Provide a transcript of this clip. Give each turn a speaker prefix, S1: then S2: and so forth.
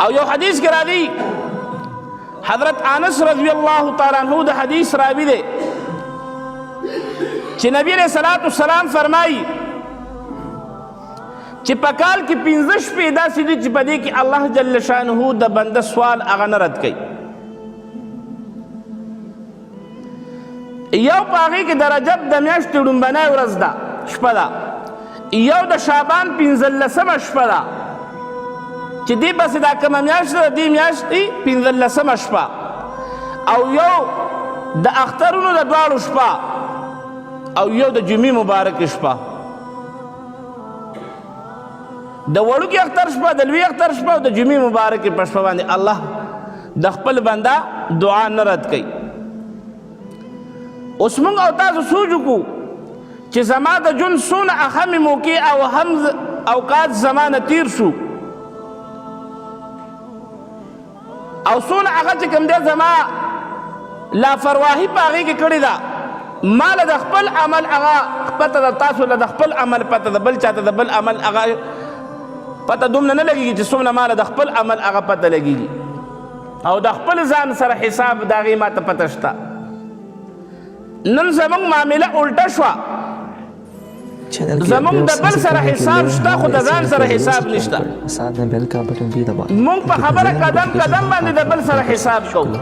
S1: او یو حدیث کې راځي حضرت انس رضی الله تعالی عنہ د حدیث راوی دی چې نبی علیہ الصلوۃ والسلام فرمایي چې په کال کې 15 شپې داسې دي چې په دې کې الله جل شانه د بنده سوال هغه نه رد کوي. یو په هغې کې د رجب د میاشتې ړومبنۍ ورځ ده شپه ده، یو د شعبان 15مه شپه ده چې دې پسې دا کومه میاشت ده دې میاشتې 15مه شپه، او یو د اخترونو د دواړو شپه، او یو د جمعې مبارکې شپه. د وړوکي اختر شپه، د لوی اختر شپه او د جمعې مبارکې په شپه باندې الله د خپل بنده دعا نه رد کوي. اوس موږ او تاسو سوچ وکړو چې زما د ژوند څونه اهمې موقع او اهم اوقات زما نه تیر شو، او څونه هغه چې کوم دی زما لاپرواهي په هغې کې کړې ده. ما له د خپل عمل هغه پته ده، تاسو له د خپل عمل پته ده، بل چاته د بل عمل هغه پته دومره نه لګېږي چې څومره ما له د خپل عمل هغه پته لګېږي، او د خپل ځان سره حساب د هغې ما ته پته شته. نن زموږ معامله الټه شوه، زموږ د بل سره حساب شته خو د ځان سره حساب نشته. موږ په خبره قدم قدم باندې د بل سره حساب کوو.